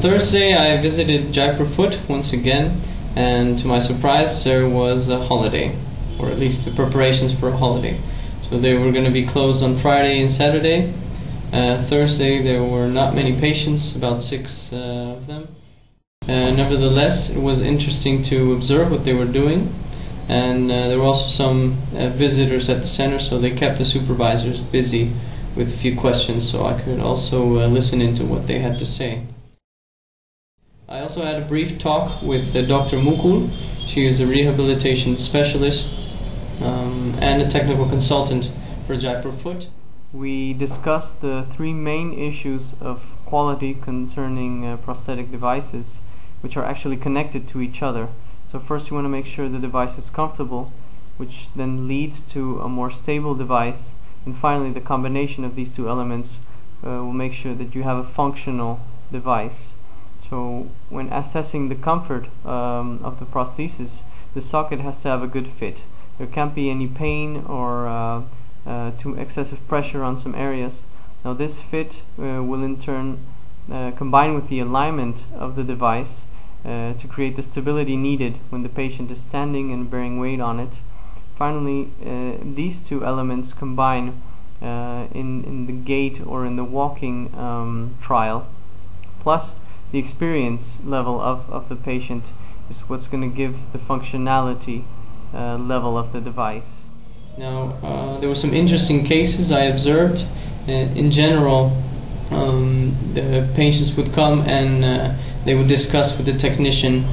Thursday I visited Jaipur Foot once again, and to my surprise there was a holiday, or at least the preparations for a holiday. So they were going to be closed on Friday and Saturday. Thursday there were not many patients, about 6 of them. Nevertheless, it was interesting to observe what they were doing, and there were also some visitors at the center, so they kept the supervisors busy with a few questions, so I could also listen into what they had to say. I also had a brief talk with Dr. Mukul. She is a rehabilitation specialist and a technical consultant for Jaipur Foot. We discussed the 3 main issues of quality concerning prosthetic devices, which are actually connected to each other. So first you want to make sure the device is comfortable, which then leads to a more stable device, and finally the combination of these 2 elements will make sure that you have a functional device. So when assessing the comfort of the prosthesis, the socket has to have a good fit. There can't be any pain or too excessive pressure on some areas. Now this fit will in turn combine with the alignment of the device to create the stability needed when the patient is standing and bearing weight on it. Finally, these 2 elements combine in the gait or in the walking trial, plus the experience level of the patient is what's going to give the functionality level of the device. Now, there were some interesting cases I observed. In general, the patients would come and they would discuss with the technician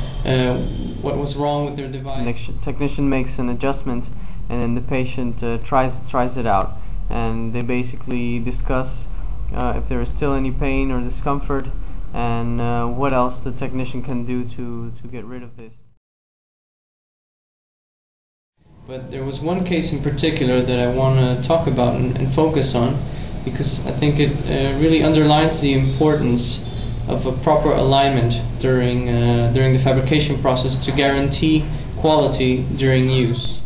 what was wrong with their device. The technician makes an adjustment, and then the patient tries it out, and they basically discuss if there is still any pain or discomfort, and what else the technician can do to get rid of this. But there was one case in particular that I want to talk about and focus on, because I think it really underlines the importance of a proper alignment during the fabrication process to guarantee quality during use.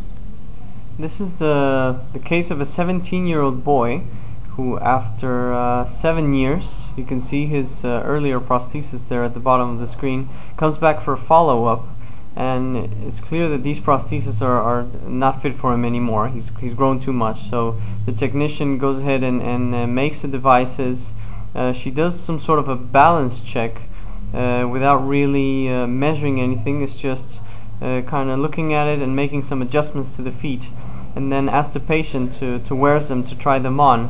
This is the case of a 17-year-old boy who, after 7 years, you can see his earlier prosthesis there at the bottom of the screen, comes back for a follow-up, and it's clear that these prostheses are not fit for him anymore. He's grown too much, so the technician goes ahead and makes the devices. She does some sort of a balance check without really measuring anything. It's just kind of looking at it and making some adjustments to the feet, and then asks the patient to wear them, to try them on.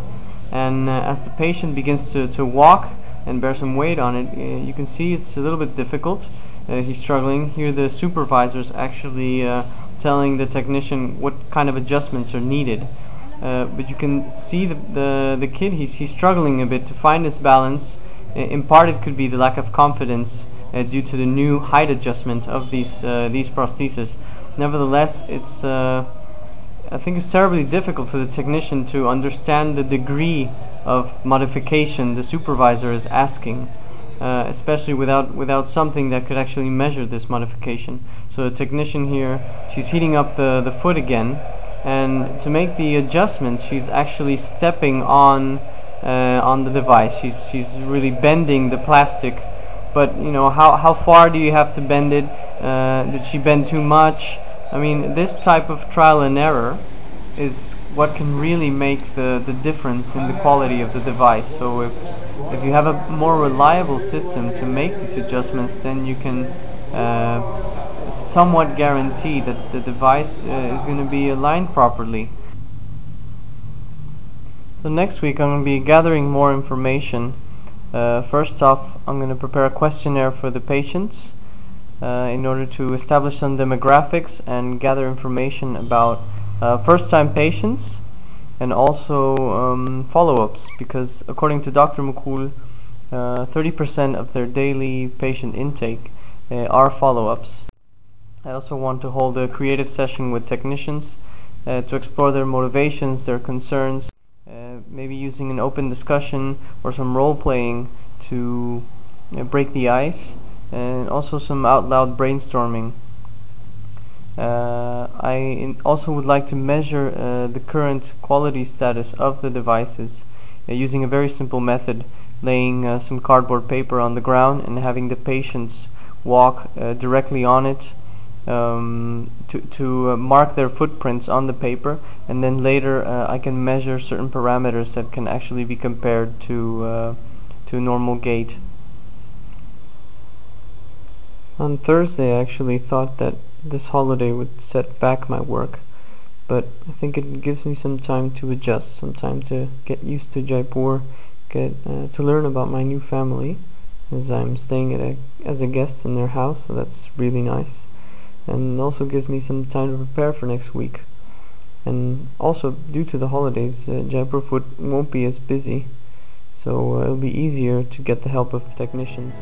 And as the patient begins to walk and bear some weight on it, you can see it's a little bit difficult. He's struggling. Here the supervisor's actually telling the technician what kind of adjustments are needed. But you can see the kid, he's struggling a bit to find his balance. In part it could be the lack of confidence due to the new height adjustment of these prostheses. Nevertheless, I think it's terribly difficult for the technician to understand the degree of modification the supervisor is asking, especially without something that could actually measure this modification. So the technician here, she's heating up the foot again, and to make the adjustments she's actually stepping on the device. She's really bending the plastic, but you know, how far do you have to bend it? Did she bend too much? I mean, this type of trial and error is what can really make the difference in the quality of the device. So if you have a more reliable system to make these adjustments, then you can somewhat guarantee that the device is going to be aligned properly. So next week I'm going to be gathering more information. First off, I'm going to prepare a questionnaire for the patients in order to establish some demographics and gather information about first-time patients, and also follow-ups, because according to Dr. Mukul, 30% of their daily patient intake are follow-ups. I also want to hold a creative session with technicians to explore their motivations, their concerns, maybe using an open discussion or some role-playing to break the ice, and also some out loud brainstorming. I also would like to measure the current quality status of the devices using a very simple method laying some cardboard paper on the ground and having the patients walk directly on it, to mark their footprints on the paper, and then later I can measure certain parameters that can actually be compared to normal gait. On Thursday I actually thought that this holiday would set back my work, but I think it gives me some time to adjust, some time to get used to Jaipur, to learn about my new family, as I'm staying as a guest in their house, so that's really nice, and also gives me some time to prepare for next week. And also, due to the holidays, Jaipur Foot won't be as busy, so it'll be easier to get the help of technicians.